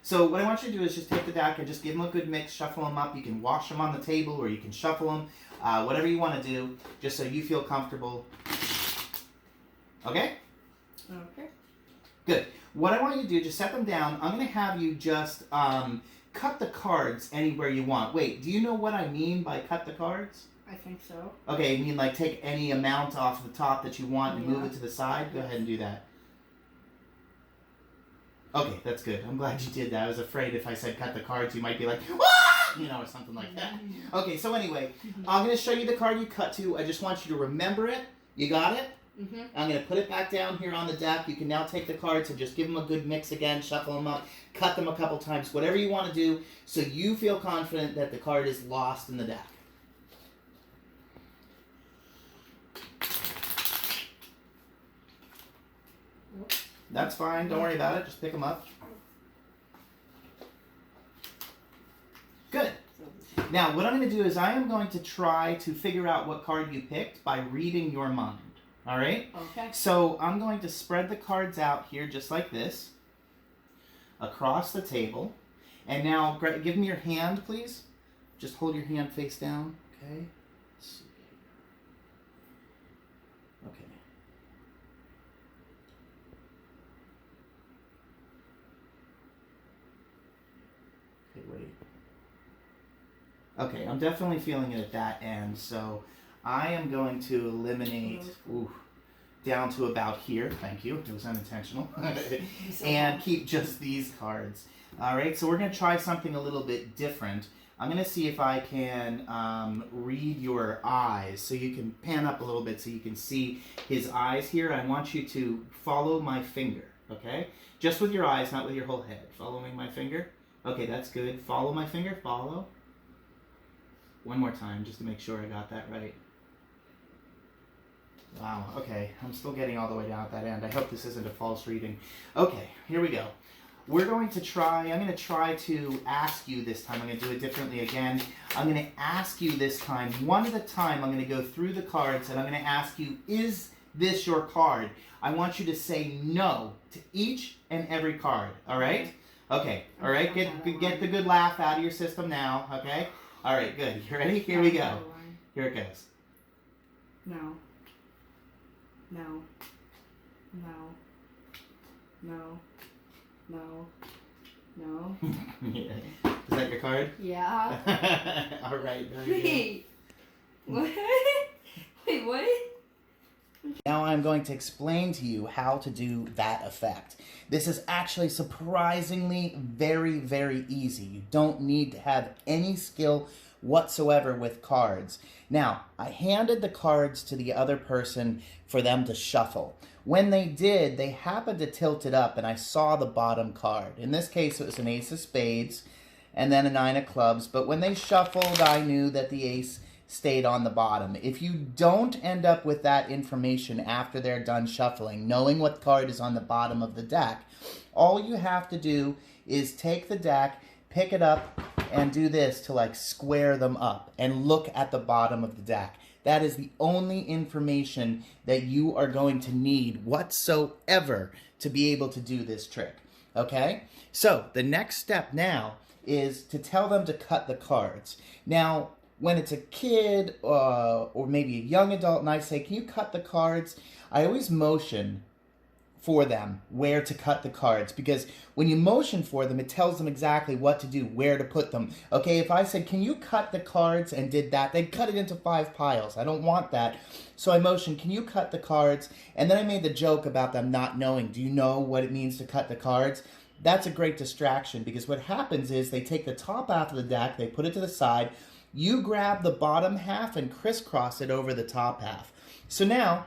So what I want you to do is just take the deck and just give them a good mix, shuffle them up. You can wash them on the table or you can shuffle them, whatever you want to do, just so you feel comfortable. Okay? Okay. Good. What I want you to do, just set them down. I'm going to have you just cut the cards anywhere you want. Wait, do you know what I mean by cut the cards? I think so. Okay, you mean like take any amount off the top that you want and move it to the side? Go ahead and do that. Okay, that's good. I'm glad you did that. I was afraid if I said cut the cards, you might be like, "Ah!" or something like that. Okay, so anyway, I'm going to show you the card you cut to. I just want you to remember it. You got it? Mm-hmm. I'm going to put it back down here on the deck. You can now take the cards and just give them a good mix again, shuffle them up, cut them a couple times, whatever you want to do, so you feel confident that the card is lost in the deck. That's fine. Don't worry about it. Just pick them up. Good. Now, what I'm going to do is I am going to try to figure out what card you picked by reading your mind. All right? Okay. So I'm going to spread the cards out here just like this across the table. And now, give me your hand, please. Just hold your hand face down. Okay. Let's see. Okay. Wait. Okay, I'm definitely feeling it at that end, so I am going to eliminate down to about here. Thank you. It was unintentional. And keep just these cards. All right, so we're going to try something a little bit different. I'm going to see if I can read your eyes, so you can pan up a little bit so you can see his eyes here. I want you to follow my finger, okay? Just with your eyes, not with your whole head. Following my finger. Okay, that's good. Follow my finger. Follow. One more time, just to make sure I got that right. Wow, okay. I'm still getting all the way down at that end. I hope this isn't a false reading. Okay, here we go. I'm going to try to ask you this time. I'm going to do it differently again. I'm going to ask you this time, one at a time, I'm going to go through the cards, and I'm going to ask you, is this your card? I want you to say no to each and every card, all right? Okay, all right, get the good laugh out of your system now, okay? All right, good. You ready? Here we go. Here it goes. No. No. No. No. No. No. Yeah. Is that your card? Yeah. All right. Wait. What? Wait, what? Now I'm going to explain to you how to do that effect. This is actually surprisingly very, very easy. You don't need to have any skill whatsoever with cards. Now, I handed the cards to the other person for them to shuffle. When they did, they happened to tilt it up and I saw the bottom card. In this case, it was an ace of spades and then a nine of clubs. But when they shuffled, I knew that the ace stayed on the bottom. If you don't end up with that information after they're done shuffling, knowing what card is on the bottom of the deck, all you have to do is take the deck, pick it up, and do this to like square them up and look at the bottom of the deck. That is the only information that you are going to need whatsoever to be able to do this trick. Okay? So the next step now is to tell them to cut the cards. Now, when it's a kid or maybe a young adult and I say, can you cut the cards? I always motion for them where to cut the cards, because when you motion for them, it tells them exactly what to do, where to put them. Okay, if I said, can you cut the cards, and did that, they'd cut it into 5 piles. I don't want that. So I motioned, can you cut the cards? And then I made the joke about them not knowing. Do you know what it means to cut the cards? That's a great distraction, because what happens is they take the top half of the deck, they put it to the side, you grab the bottom half and crisscross it over the top half. So now,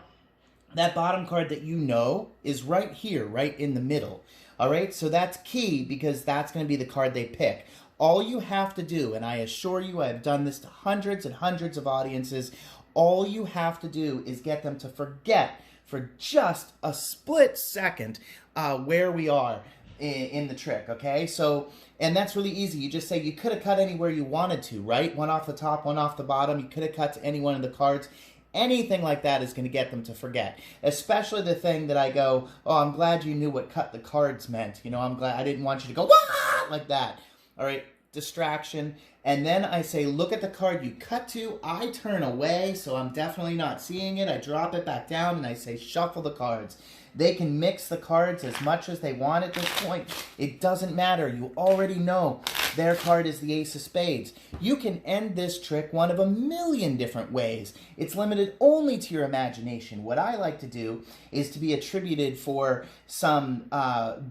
that bottom card that you know is right here, right in the middle. All right, so that's key because that's going to be the card they pick. All you have to do, and I assure you I've done this to hundreds and hundreds of audiences, all you have to do is get them to forget for just a split second where we are in the trick, okay? So, and that's really easy. You just say you could have cut anywhere you wanted to, right? One off the top, one off the bottom. You could have cut to any one of the cards. Anything like that is going to get them to forget. Especially the thing that I go, oh, I'm glad you knew what cut the cards meant. You know, I'm glad I didn't want you to go, wah! like that. All right, distraction. And then I say, look at the card you cut to. I turn away, so I'm definitely not seeing it. I drop it back down, and I say, shuffle the cards. They can mix the cards as much as they want at this point. It doesn't matter. You already know their card is the Ace of Spades. You can end this trick one of a million different ways. It's limited only to your imagination. What I like to do is to be attributed for some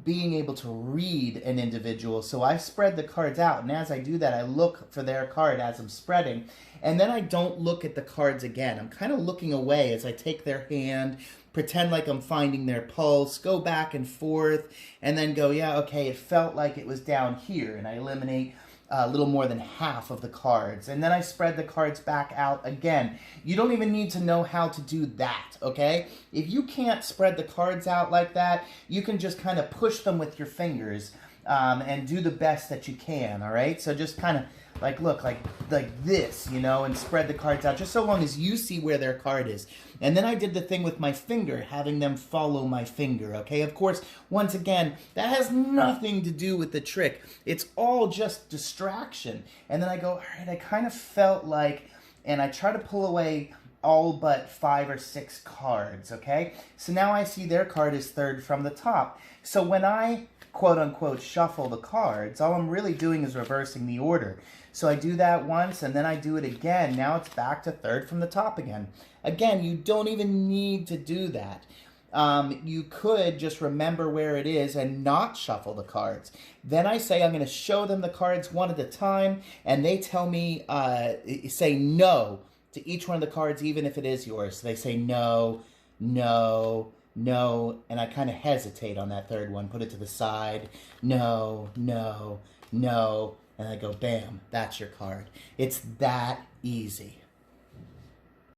being able to read an individual. So I spread the cards out, and as I do that, I look for their card as I'm spreading, and then I don't look at the cards again. I'm kind of looking away as I take their hand, pretend like I'm finding their pulse, go back and forth, and then go, yeah, okay, it felt like it was down here, and I eliminate a little more than half of the cards. And then I spread the cards back out again. You don't even need to know how to do that, okay? If you can't spread the cards out like that, you can just kind of push them with your fingers and do the best that you can, all right? So just kind of like, look, like this, you know, and spread the cards out, just so long as you see where their card is. And then I did the thing with my finger, having them follow my finger, okay? Of course, once again, that has nothing to do with the trick. It's all just distraction. And then I go, all right, I kind of felt like, and I try to pull away all but 5 or 6 cards, okay? So now I see their card is third from the top. So when I quote-unquote shuffle the cards, all I'm really doing is reversing the order. So I do that once, and then I do it again. Now it's back to third from the top again. Again, you don't even need to do that. You could just remember where it is and not shuffle the cards. Then I say I'm going to show them the cards one at a time, and they tell me, say no to each one of the cards, even if it is yours. So they say no, no, no, and I kind of hesitate on that third one, put it to the side, no, no, no, and I go, bam, that's your card. It's that easy.